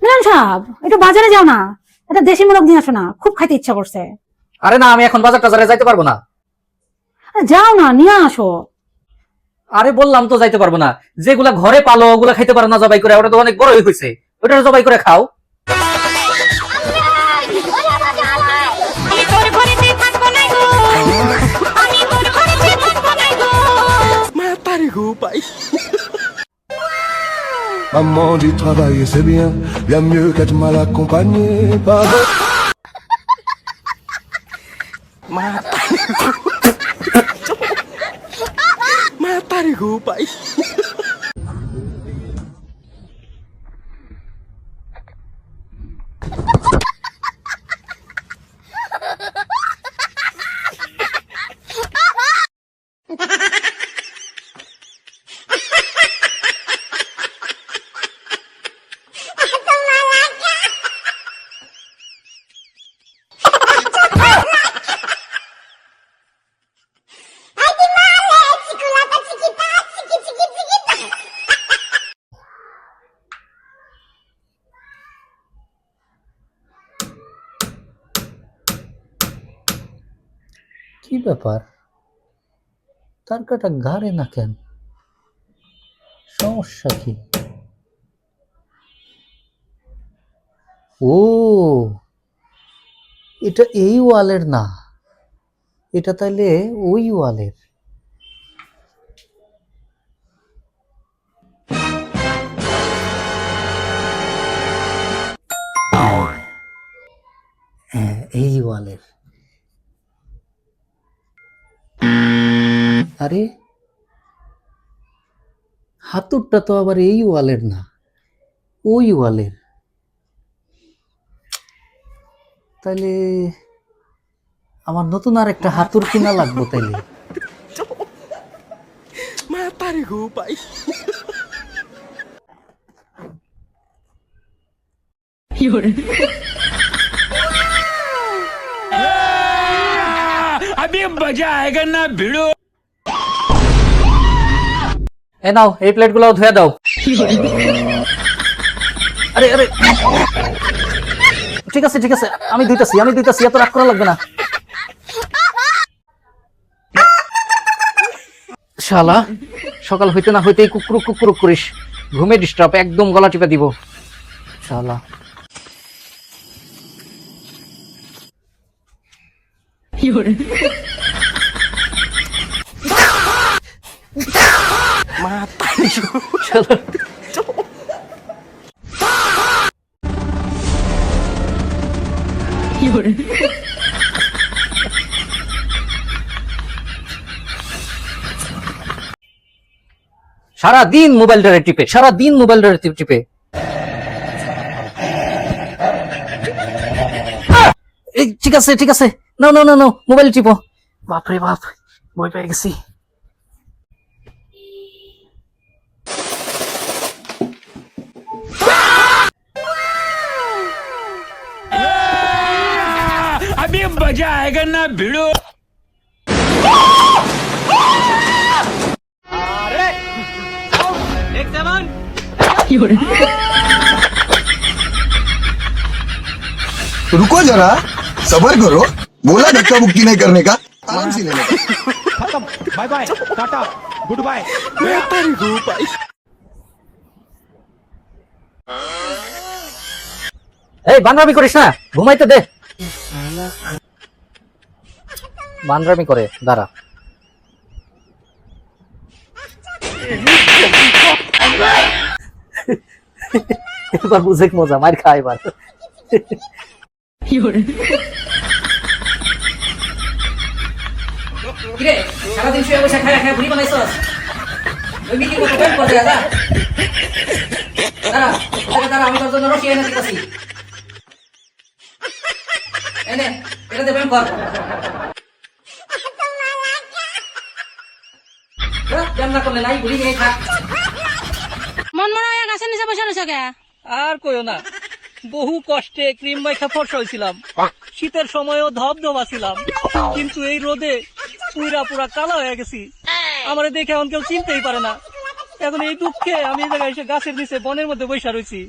মিলন সাহেব, একটু বাজারে যাও না, একটা দেশি মুরগ নিয়ে আসো না, খুব খাইতে ইচ্ছা করছে। আরে না, আমি এখন বাজার টাজারে যাইতে পারবো না। যাও না, নিয়ে আসো। আরে বললাম তো যাইতে পারবো না। যেগুলা ঘরে পালো ওগুলা খাইতে পারো না জবাই করে, ওটা তো অনেক বড় হয়েছে, ওটা জবাই করে খাও। Maman du travail, c'est bien, bien mieux qu'être mal accompagné par Matarigo, pai. কি ব্যাপার, তার কাটা ঘাড়ে না কেন? সমস্যা কি? ও, এটা এই ওয়ালের না, এটা তাইলে ওই ওয়ালের। হ্যাঁ, এই ওয়ালের। আরে হাতুরটা তো আবার এই ওয়ালের না, ওই ওয়ালের। তাইলে আমার নতুন আর একটা হাতুর কিনা লাগবো তাইলে। Matarigo, pai. अभी मजा आएगा ना भिड़ो। এ নাও, এই প্লেট গুলো ধুয়ে দাও। আরে আরে, ঠিক আছে ঠিক আছে, আমি ধুইতাছি, এত রাগ করা লাগবে না। শালা, সকাল হইতে না হইতেই কুকুরুক কুকুরুক করিস, ঘুমে ডিস্টার্ব, একদম গলা টিপে দিব শালা। শালা। সারাদিন মোবাইলটা টিপে, টিপে। এই ঠিক আছে, নাও মোবাইল টিপো। বাপরে বাপ, ভয় পেয়ে গেছি। अभी मजा आएगा ना भिड़ो। रुको जरा, सबर करो, बोला धक्का मुक्की नहीं करने का, आराम से लेने का। खत्म, bye bye, tata, good bye. Matarigo, pai. এই বানরামি করিস না, ঘুমাইতে দে। বানরামি করে, দাঁড়া। এবার বুঝে মজা, মার খা এবার। কিরে, সারাদিন শুয়ে বসে খায় খায় ভুড়ি বানাইছস? ওই মিটিং কত টাইম করে দাদা? দাঁড়া, আমি তোর জন্য রসি এনে দিতেছি। এনে, এটা দেবেন কর। না করলে নাই, ভুড়ি নিয়ে থাক। মন মনে হয় গাছের নিচে বসে রয়েছে কে? আর কইও না, বহু কষ্টে ক্রিম মাইখা ফর্সা হইছিলাম, শীতের সময়ও ধবধবা ছিলাম, কিন্তু এই রোদে পুরা পুরা কালা হয়ে গেছি। আমারে দেখে এখন কেউ চিনতেই পারে না। এখন এই দুঃখে আমি এই জায়গায় এসে গাছের নিচে বনের মধ্যে বসে রয়েছি।